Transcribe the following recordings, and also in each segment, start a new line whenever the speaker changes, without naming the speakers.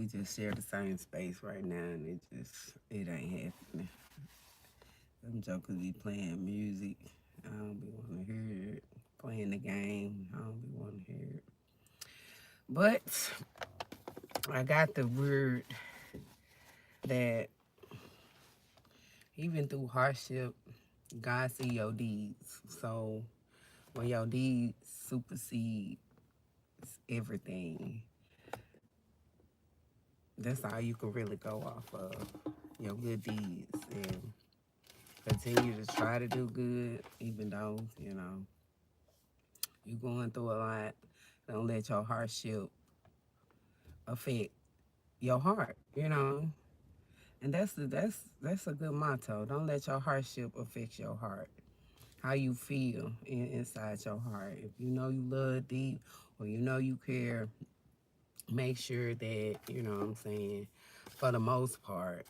we just share the same space right now, and it ain't happening. Them jokers be playing music. I don't be wanting to hear it. Playing the game. I don't be wanting to hear it. But I got the word that even through hardship, God see your deeds. So when your deeds supersede everything, that's all you can really go off of. Your good deeds. And continue to try to do good, even though, you're going through a lot. Don't let your hardship affect your heart. And that's a good motto. Don't let your hardship affect your heart. How you feel inside your heart. If you know you love deep or you know you care, make sure that, what I'm saying, for the most part,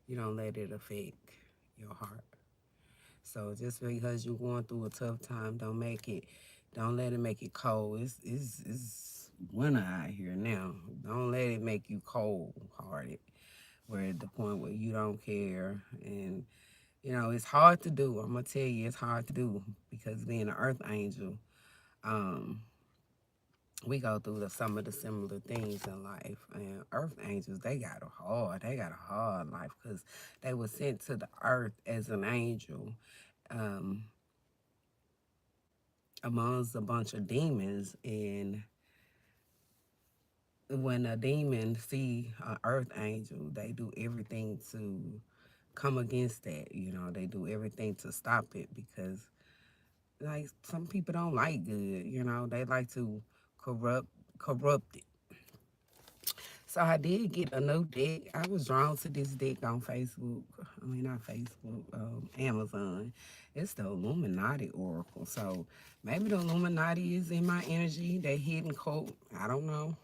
you don't let it affect your heart. So just because you're going through a tough time, don't let it make it cold. It's winter out here now. Don't let it make you cold hearted. Where at the point where you don't care. And it's hard to do. I'm gonna tell you, it's hard to do because being an earth angel, um, we go through some of the similar things in life. And earth angels, they got a hard. They got a hard life because they were sent to the earth as an angel. Um, Amongst a bunch of demons, and when a demon see an earth angel, they do everything to come against that. They do everything to stop it because, like, some people don't like good. They like to corrupt it. So I did get a new deck. I was drawn to this deck on Facebook. I mean, not Facebook, Amazon. It's the Illuminati Oracle. So maybe the Illuminati is in my energy. They hidden code. I don't know.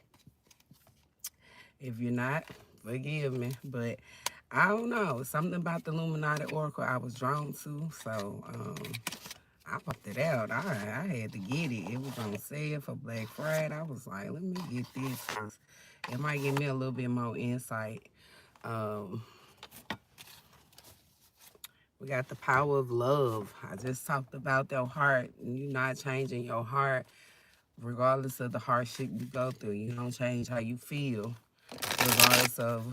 If you're not, forgive me. But I don't know. Something about the Illuminati Oracle I was drawn to. So I popped it out. I had to get it. It was on sale for Black Friday. I was like, let me get this. 'Cause it might give me a little bit more insight. Um, we got the power of love. I just talked about your heart. You not changing your heart regardless of the hardship you go through. You don't change how you feel regardless of,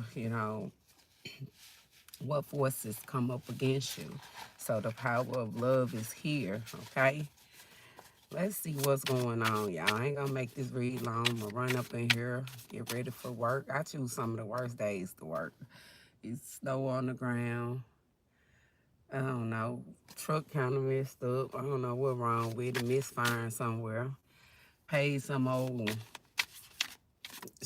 what forces come up against you. So the power of love is here, okay? Let's see what's going on, y'all. I ain't gonna make this read long. I'm gonna run up in here, get ready for work. I choose some of the worst days to work. It's snow on the ground. I don't know. Truck kind of messed up. I don't know what's wrong with it. Misfiring somewhere. Paid some old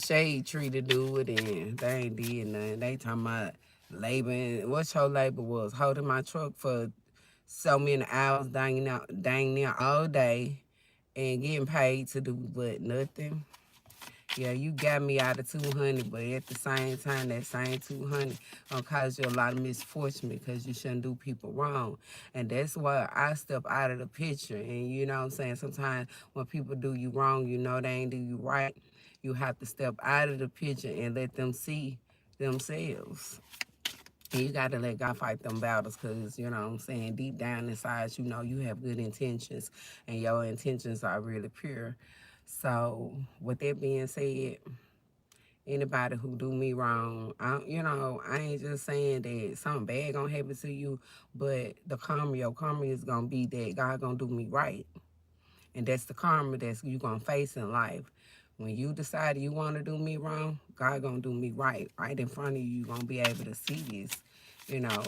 shade tree to do it, and they ain't did nothing. They talking about labor. What your labor was? Holding my truck for so many hours, dang near all day, and getting paid to do what? Nothing. Yeah, you got me out of 200, but at the same time, that same 200 gonna cause you a lot of misfortune because you shouldn't do people wrong. And that's why I step out of the picture. And you know what I'm saying? Sometimes when people do you wrong, they ain't do you right. You have to step out of the picture and let them see themselves. And you got to let God fight them battles because, you know what I'm saying, deep down inside, you have good intentions and your intentions are really pure. So, with that being said, anybody who do me wrong, I ain't just saying that something bad gonna happen to you, but your karma is gonna be that God gonna do me right. And that's the karma that you gonna face in life. When you decide you wanna do me wrong, God gonna do me right in front of you. You gonna be able to see this, you know.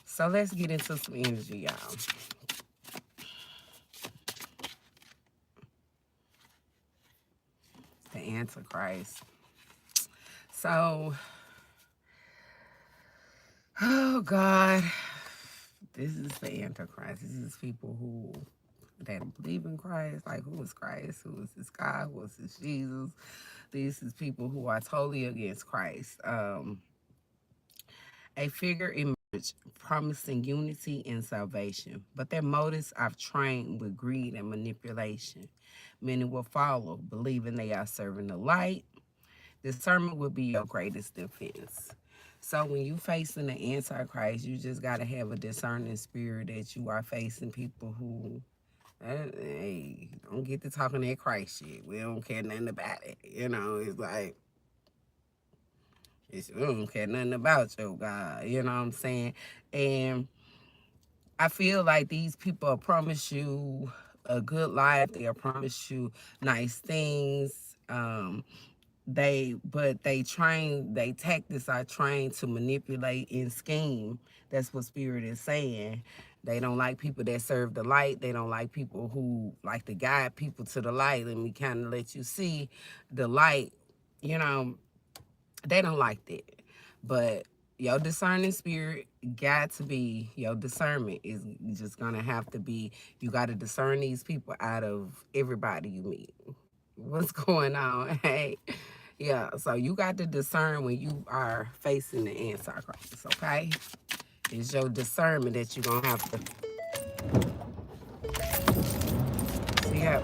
So let's get into some energy, y'all. The Antichrist. So, oh God, this is the Antichrist. This is people who that believe in Christ. Like, who is Christ? Who is this God? Who is this Jesus? This is people who are totally against Christ. A figure emerged promising unity and salvation, but their motives are trained with greed and manipulation. Many will follow, believing they are serving the light. Discernment will be your greatest defense. So when you facing the Antichrist, you just gotta have a discerning spirit that you are facing people who, hey, don't get to talking that Christ shit. We don't care nothing about it. It's like, we don't care nothing about your God. You know what I'm saying? And I feel like these people will promise you a good life. They'll promise you nice things. They tactics are trained to manipulate and scheme. That's what spirit is saying. They don't like people that serve the light. They don't like people who like to guide people to the light. Let me kind of let you see the light. You know, they don't like that. But your discerning spirit got to be, your discernment is just gonna have to be, you gotta discern these people out of everybody you meet. What's going on? Hey. Yeah, so you got to discern when you are facing the Antichrist, okay? It's your discernment that you're going to have to see how.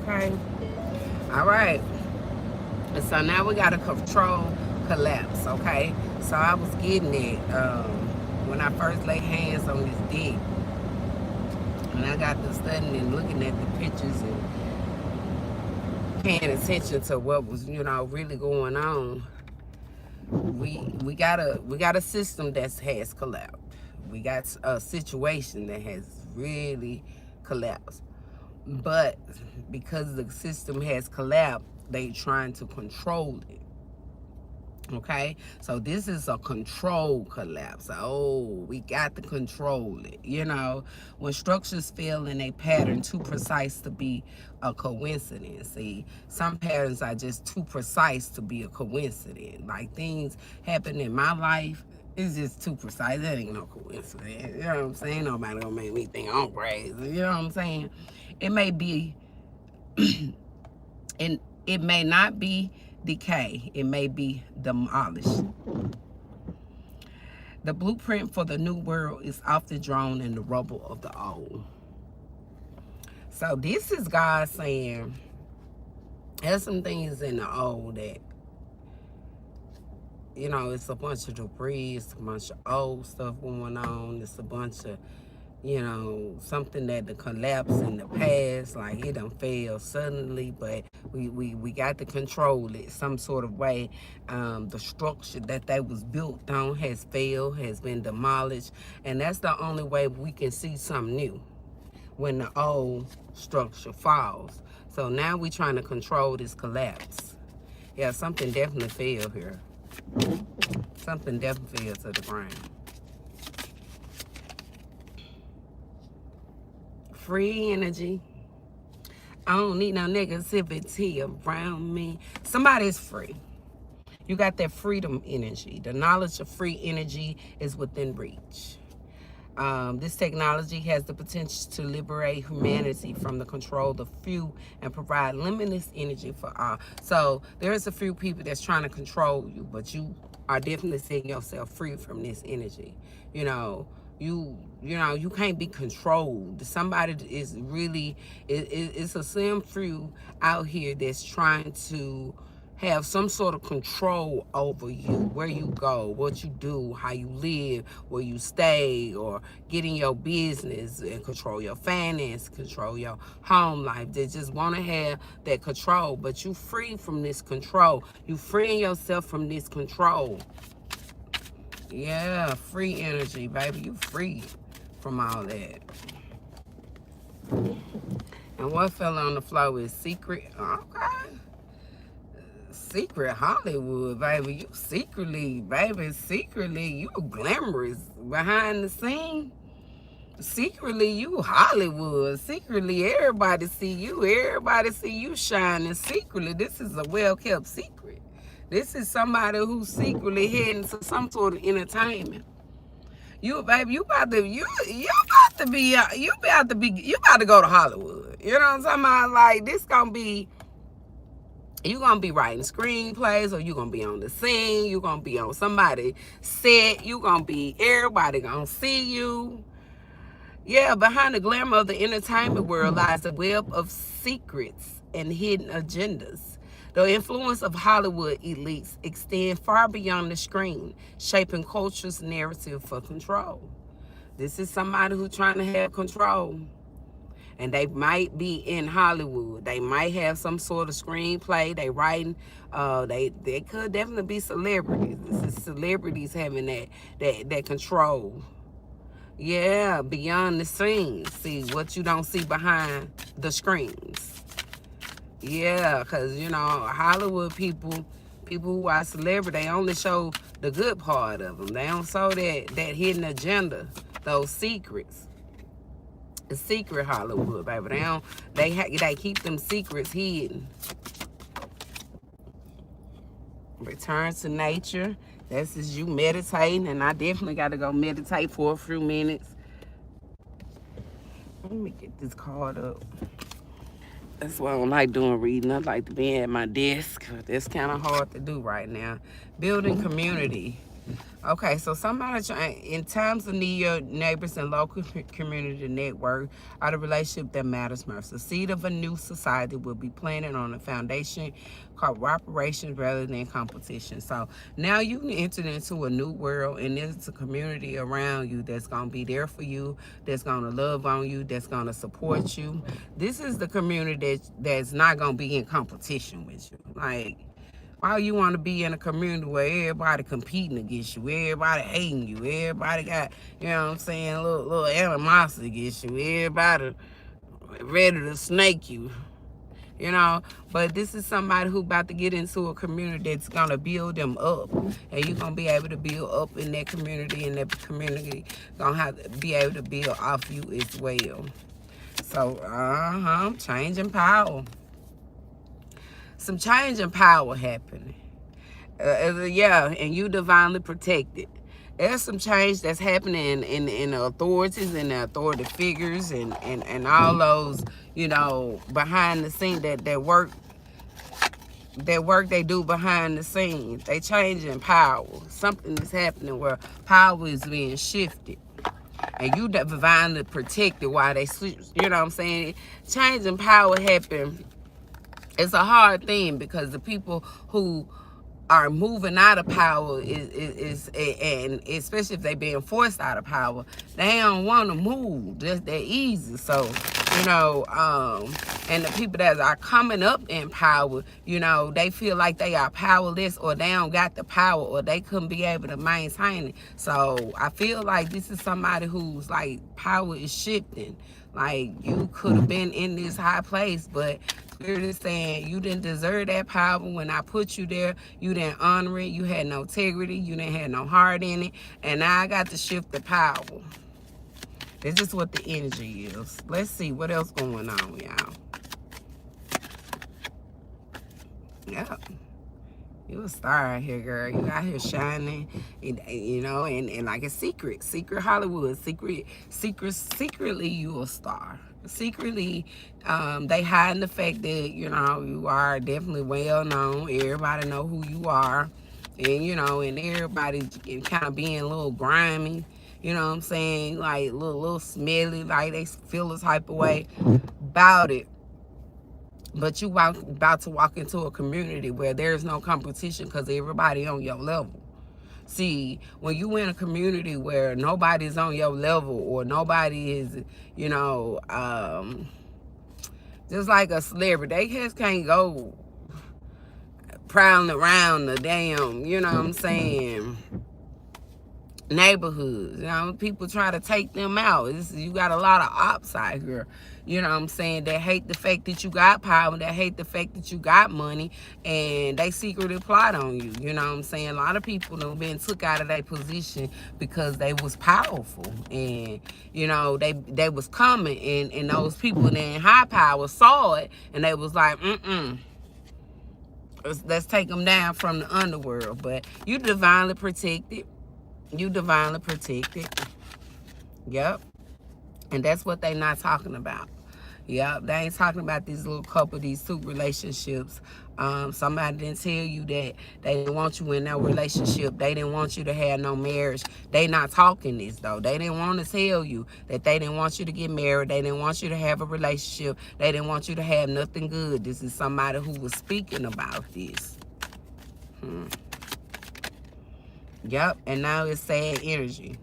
Okay. All right. So now we got to control collapse, okay? So I was getting it when I first laid hands on this dick. And I got to studying and looking at the pictures and paying attention to what was, really going on. We got a system that has collapsed. We got a situation that has really collapsed. But because the system has collapsed, they trying to control it. Okay, so this is a control collapse. Oh, we got to control it. When structures fail in a pattern too precise to be a coincidence. See, some patterns are just too precise to be a coincidence. Like things happen in my life, it's just too precise. That ain't no coincidence. You know what I'm saying? Nobody gonna make me think I'm crazy. You know what I'm saying? It may be, and it may not be decay, it may be demolished. The blueprint for the new world is often drawn in the rubble of the old. So this is God saying there's some things in the old that, it's a bunch of debris, it's a bunch of old stuff going on, it's a bunch of, something that the collapse in the past, like it done failed suddenly, but we got to control it some sort of way. The structure that they was built on has failed, has been demolished, and that's the only way we can see something new, when the old structure falls. So now we trying to control this collapse. Yeah, something definitely fell here. Something definitely fell to the ground. Free energy. I don't need no negativity around me. Somebody's free. You got that freedom energy. The knowledge of free energy is within reach. This technology has the potential to liberate humanity from the control of the few and provide limitless energy for all. So there is a few people that's trying to control you, but you are definitely setting yourself free from this energy. You can't be controlled. Somebody is really, it's a slim few out here that's trying to have some sort of control over you, where you go, what you do, how you live, where you stay, or get in your business and control your finance, control your home life. They just want to have that control, but you free from this control. You freeing yourself from this control. Yeah, free energy, baby. You free from all that. And what fell on the floor is secret. Okay. Secret Hollywood, baby. You secretly, you glamorous behind the scene. Secretly, you Hollywood. Secretly, everybody see you. Everybody see you shining. Secretly, this is a well-kept secret. This is somebody who's secretly heading to some sort of entertainment. You, baby, you about to go to Hollywood. You know what I'm talking about? Like, this gonna be, you gonna be writing screenplays, or you gonna be on the scene, you gonna be on somebody's set, everybody gonna see you. Yeah, behind the glamour of the entertainment world lies a web of secrets and hidden agendas. The influence of Hollywood elites extend far beyond the screen, shaping culture's narrative for control. This is somebody who's trying to have control. And they might be in Hollywood. They might have some sort of screenplay. They writing. They could definitely be celebrities. This is celebrities having that control. Yeah, beyond the scenes. See what you don't see behind the screens. Yeah, because, you know, Hollywood people who are celebrity, they only show the good part of them. They don't show that hidden agenda, those secrets. The secret Hollywood, baby. They keep them secrets hidden. Return to nature. This is you meditating, and I definitely got to go meditate for a few minutes. Let me get this card up. That's why I don't like doing reading. I like to be at my desk. That's kind of hard to do right now. Building community. Okay, so somebody in times of need, your neighbors and local community network are the relationship that matters most. The seed of a new society will be planted on a foundation called cooperation rather than competition. So now you entered into a new world, and there's a community around you that's gonna be there for you, that's gonna love on you, that's gonna support you. This is the community that's not gonna be in competition with you. Like, why you want to be in a community where everybody competing against you, everybody hating you, everybody got, you know what I'm saying, a little animosity against you, everybody ready to snake you, you know? But this is somebody who about to get into a community that's going to build them up. And you're going to be able to build up in that community, and that community going to have to be able to build off you as well. So, changing power. Some change in power happening. Yeah, and you divinely protected. There's some change that's happening in the authorities and the authority figures and all those, you know, behind the scene that work they do behind the scenes. They changing power. Something is happening where power is being shifted. And you divinely protected while they sleep. You know what I'm saying? Changing power happen. It's a hard thing because the people who are moving out of power is and especially if they being forced out of power, they don't want to move just that easy. So, you know, and the people that are coming up in power, you know, they feel like they are powerless, or they don't got the power, or they couldn't be able to maintain it. So I feel like this is somebody who's like power is shifting. Like, you could have been in this high place, but Spirit is saying you didn't deserve that power. When I put you there, you didn't honor it. You had no integrity. You didn't have no heart in it. And now I got to shift the power. This is what the energy is. Let's see what else going on, y'all. Yeah. You a star out here, girl. You out here shining, you know, and like a secret Hollywood, secretly you a star. Secretly, they hiding the fact that, you know, you are definitely well known. Everybody know who you are, and you know, and everybody kind of being a little grimy. You know what I'm saying? Like little smelly, like they feel this type of way about it. But you about to walk into a community where there's no competition because everybody on your level. See, when you in a community where nobody's on your level, or nobody is, you know, just like a celebrity, they just can't go prowling around the damn, you know what I'm saying, neighborhoods. You know, people try to take them out. You got a lot of ops out here, you know what I'm saying, that hate the fact that you got power, that hate the fact that you got money, and they secretly plot on you. You know what I'm saying? A lot of people have been took out of their position because they was powerful, and you know, they was coming, and those people in high power saw it, and they was like, let's take them down from the underworld. But you divinely protected. You divinely protected. Yep. And that's what they not talking about. Yep, they ain't talking about these little couple, these two relationships. Somebody didn't tell you that they didn't want you in no relationship. They didn't want you to have no marriage. They not talking this though. They didn't want to tell you that they didn't want you to get married. They didn't want you to have a relationship. They didn't want you to have nothing good. This is somebody who was speaking about this. Yep, and now it's sad energy.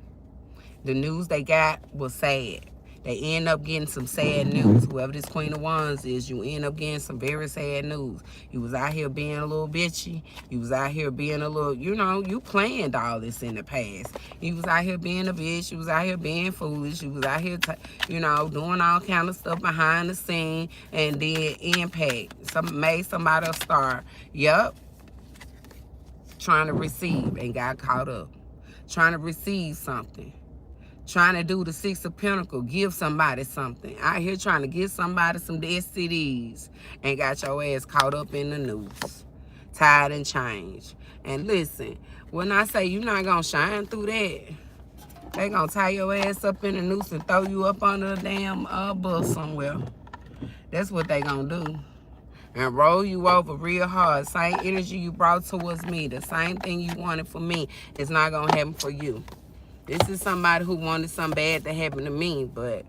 The news they got was sad. They end up getting some sad news. Whoever this Queen of Wands is, you end up getting some very sad news. You was out here being a little bitchy. You was out here being a little, you know, you planned all this in the past. You was out here being a bitch. You was out here being foolish. You was out here, you know, doing all kind of stuff behind the scene, and then impact. Made somebody a star. Yup. Trying to receive and got caught up. Trying to receive something. Trying to do the Six of Pentacles, give somebody something. Out here trying to give somebody some STDs and got your ass caught up in the news. Tired and changed. And listen, when I say you're not going to shine through that, they going to tie your ass up in the noose and throw you up under a damn bus somewhere. That's what they going to do. And roll you over real hard. Same energy you brought towards me, the same thing you wanted for me, is not going to happen for you. This is somebody who wanted something bad to happen to me, but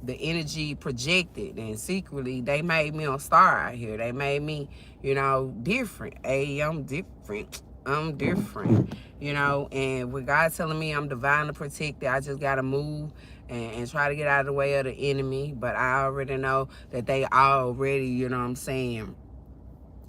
the energy projected, and secretly they made me a star out here. They made me, you know, different. Hey, I'm different. I'm different, you know, and with God telling me I'm divinely protected, I just got to move and try to get out of the way of the enemy. But I already know that they already, you know what I'm saying,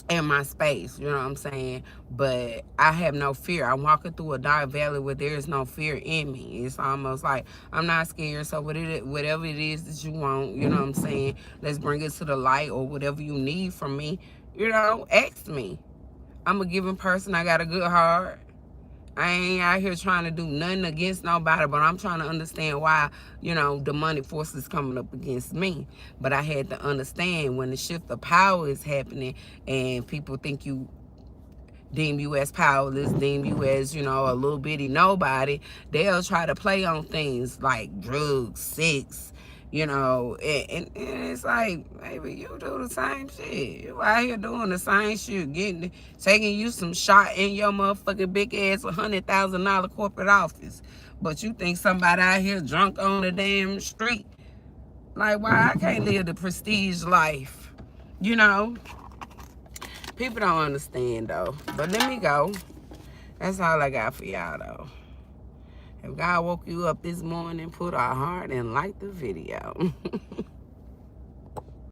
in my space, you know what I'm saying? But I have no fear. I'm walking through a dark valley where there is no fear in me. It's almost like I'm not scared. So whatever it is that you want, you know what I'm saying, let's bring it to the light, or whatever you need from me, you know, ask me. I'm a giving person. I got a good heart. I ain't out here trying to do nothing against nobody, but I'm trying to understand why, you know, demonic forces coming up against me. But I had to understand when the shift of power is happening and people think you, deem you as powerless, deem you as, you know, a little bitty nobody, they'll try to play on things like drugs, sex, you know, and it's like, baby, you do the same shit. You out here doing the same shit, taking you some shot in your motherfucking big ass $100,000 corporate office. But you think somebody out here drunk on the damn street? Like, why I can't live the prestige life? You know? People don't understand, though. But let me go. That's all I got for y'all, though. If God woke you up this morning, put a heart and like the video.